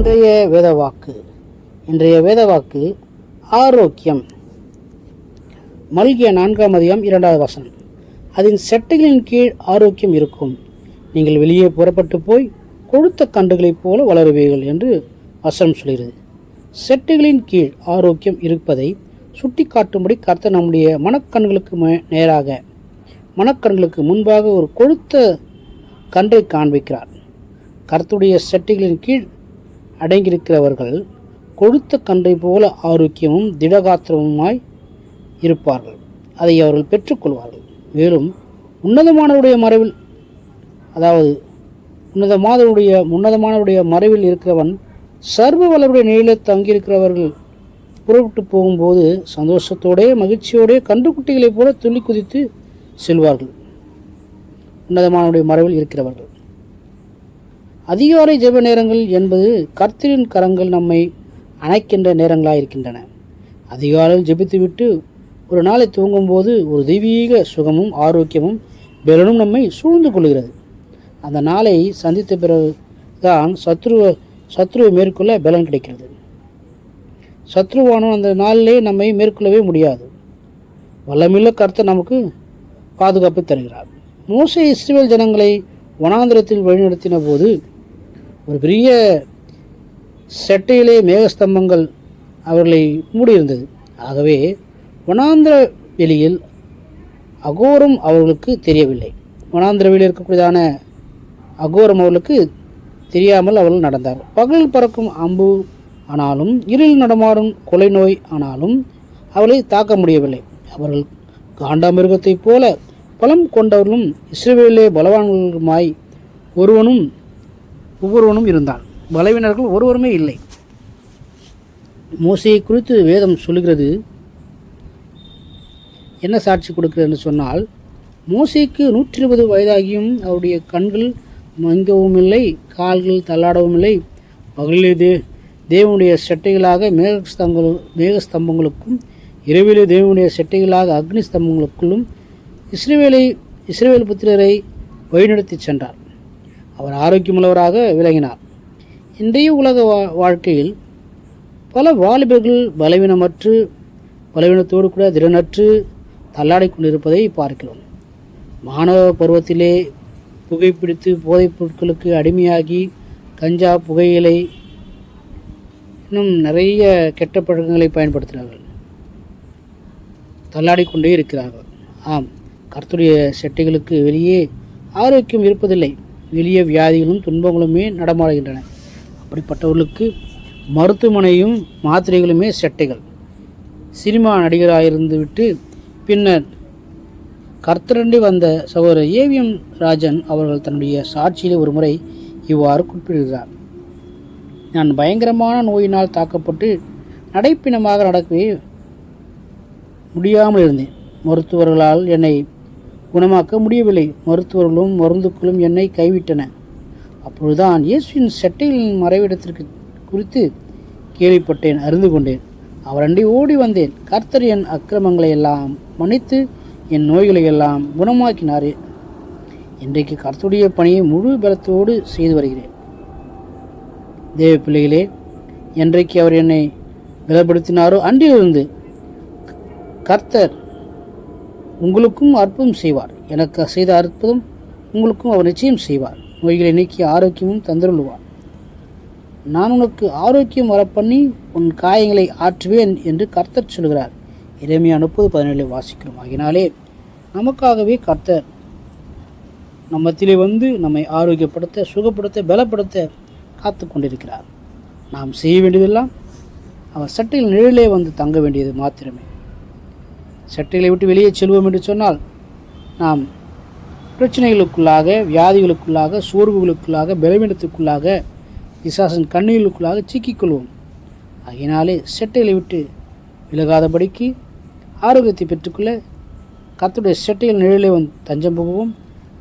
இன்றைய வேதவாக்கு ஆரோக்கியம். மல்கிய 4ஆம் அதிகாரம் 2வது வசனம். அதன் செட்டைகளின் கீழ் ஆரோக்கியம் இருக்கும், நீங்கள் வெளியே புறப்பட்டு போய் கொழுத்த கன்றுகளைப் போல வளருவீர்கள் என்று வசனம் சொல்கிறது. செட்டைகளின் கீழ் ஆரோக்கியம் இருப்பதை சுட்டி காட்டும்படி கர்த்தர் நம்முடைய மனக்கண்களுக்கு முன்பாக ஒரு கொழுத்த கன்றை காண்பிக்கிறார். கர்த்தருடைய செட்டைகளின் கீழ் அடங்கியிருக்கிறவர்கள் கொழுத்த கன்றை போல ஆரோக்கியமும் திடகாத்திரமுமாய் இருப்பார்கள். அதை அவர்கள் பெற்றுக்கொள்வார்கள். மேலும் உன்னதமானவருடைய மறைவில் இருக்கிறவன் சர்வ வல்லவருடைய நிலையில் தங்கியிருக்கிறவர்கள் புறப்பட்டு போகும்போது சந்தோஷத்தோடே மகிழ்ச்சியோடே கன்றுக்குட்டிகளைப் போல துள்ளி குதித்து செல்வார்கள். உன்னதமானவருடைய மறைவில் இருக்கிறவர்கள். அதிகாலை ஜெப நேரங்கள் என்பது கர்த்தரின் கரங்கள் நம்மை அணைக்கின்ற நேரங்களாயிருக்கின்றன. அதிகாலையில் ஜெபித்துவிட்டு ஒரு நாளை தூங்கும்போது ஒரு தெய்வீக சுகமும் ஆரோக்கியமும் பலனும் நம்மை சூழ்ந்து கொள்கிறது. அந்த நாளை சந்தித்த பிறகுதான் சத்ருவை மேற்கொள்ள பலன் கிடைக்கிறது. சத்ருவானும் அந்த நாளிலே நம்மை மேற்கொள்ளவே முடியாது. வல்லமில்ல கர்த்தர் நமக்கு பாதுகாப்பு தருகிறார். மோசே இஸ்ரவேல் ஜனங்களை வனாந்திரத்தில் வழிநடத்தின போது ஒரு பெரிய செட்டையிலே மேகஸ்தம்பங்கள் அவர்களை மூடியிருந்தது. ஆகவே வனாந்திர வெளியில் அகோரம் அவர்களுக்கு தெரியவில்லை. வனாந்திர வெளியில் இருக்கக்கூடியதான அகோரம் அவர்களுக்கு தெரியாமல் அவர்கள் நடந்தார். பகலில் பறக்கும் அம்பு ஆனாலும் இருளில் நடமாடும் கொலை நோய் ஆனாலும் அவர்களை தாக்க முடியவில்லை. அவர்கள் காண்டாமிருகத்தைப் போல பலம் கொண்டவர்களும் இஸ்ரவேலிலே பலவான்களுமாய் ஒவ்வொருவனும் இருந்தான். பலவீனர்கள் ஒருவருமே இல்லை. மோசையை குறித்து வேதம் சொல்லுகிறது. என்ன சாட்சி கொடுக்கிறது என்று சொன்னால், மோசேக்கு 120 வயதாகியும் அவருடைய கண்கள் மங்கவும் இல்லை, கால்கள் தள்ளாடவும் இல்லை. பகலிலே தேவனுடைய செட்டைகளாக மேகஸ்தம்பங்களுக்கும் இரவிலே தேவனுடைய செட்டைகளாக அக்னி ஸ்தம்பங்களுக்குள்ளும் இஸ்ரவேல் புத்திரரை வழிநடத்தி சென்றார். அவர் ஆரோக்கியமுள்ளவராக விளங்கினார். இன்றைய உலக வாழ்க்கையில் பல வாலிபர்கள் பலவீனத்தோடு கூட திறனற்று தள்ளாடி கொண்டிருப்பதை பார்க்கிறோம். மாணவ பருவத்திலே புகைப்பிடித்து போதைப் பொருட்களுக்கு அடிமையாகி கஞ்சா, புகையிலை இன்னும் நிறைய கெட்ட பழக்கங்களை பயன்படுத்துகிறார்கள். தள்ளாடிக்கொண்டே இருக்கிறார்கள். ஆம், கர்த்தருடைய செட்டைகளுக்கு வெளியே ஆரோக்கியம் இருப்பதில்லை. வெளியே வியாதிகளும் துன்பங்களுமே நடமாடுகின்றன. அப்படிப்பட்டவர்களுக்கு மருத்துவமனையும் மாத்திரைகளுமே செட்டைகள். சினிமா நடிகராயிருந்துவிட்டு பின்னர் கர்த்தரண்டி வந்த சகோதரர் ஏவிஎம் ராஜன் அவர்கள் தன்னுடைய சாட்சியிலே ஒரு முறை இவ்வாறு குறிப்பிடுகிறார். நான் பயங்கரமான நோயினால் தாக்கப்பட்டு நடைப்பிணமாக நடக்கவே முடியாமல் இருந்தேன். மருத்துவர்களால் என்னை குணமாக்க முடியவில்லை. மருத்துவர்களும் மருந்துக்களும் என்னை கைவிட்டன. அப்பொழுதுதான் இயேசுவின் செட்டைகளின் மறைவிடத்திற்கு குறித்து கேள்விப்பட்டேன், அறிந்து கொண்டேன். அவரண்டி ஓடி வந்தேன். கர்த்தர் என் அக்கிரமங்களை எல்லாம் மன்னித்து என் நோய்களை எல்லாம் குணமாக்கினாரே. இன்றைக்கு கர்த்தருடைய பணியை முழு பலத்தோடு செய்து வருகிறேன். தேவ பிள்ளைகளே, என்றைக்கு அவர் என்னை பலப்படுத்தினாரோ அன்றிலிருந்து கர்த்தர் உங்களுக்கும் அற்புதம் செய்வார். எனக்கு செய்த அற்புதம் உங்களுக்கும் அவர் நிச்சயம் செய்வார். நோய்களை நீக்கி ஆரோக்கியமும் தந்துள்ளுவார். நான் உனக்கு ஆரோக்கியம் வரப்பண்ணி உன் காயங்களை ஆற்றுவேன் என்று கர்த்தர் சொல்கிறார். எரேமியா 30:17 வாசிக்கிறோம். ஆகினாலே நமக்காகவே கர்த்தர் நம்மத்திலே வந்து நம்மை ஆரோக்கியப்படுத்த, சுகப்படுத்த, பலப்படுத்த காத்து கொண்டிருக்கிறார். நாம் செய்ய வேண்டியதெல்லாம் அவர் சட்டையில் நிழலே வந்து தங்க வேண்டியது மாத்திரமே. சட்டைகளை விட்டு வெளியே செல்வோம் என்று சொன்னால் நாம் பிரச்சனைகளுக்குள்ளாக, வியாதிகளுக்குள்ளாக, சோர்வுகளுக்குள்ளாக, பலவீனத்துக்குள்ளாக, பிசாசின் கண்ணீர்களுக்குள்ளாக சிக்கிக்கொள்வோம். ஆகையினாலே செட்டைகளை விட்டு விலகாதபடிக்கு ஆரோக்கியத்தை பெற்றுக்கொள்ள கர்த்தருடைய செட்டைகள் நிழலே வந்து தஞ்சம் புகுவோம்.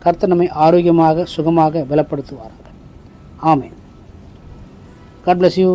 கர்த்தர் நம்மை ஆரோக்கியமாக, சுகமாக பலப்படுத்துவார்கள். ஆமென். God bless you.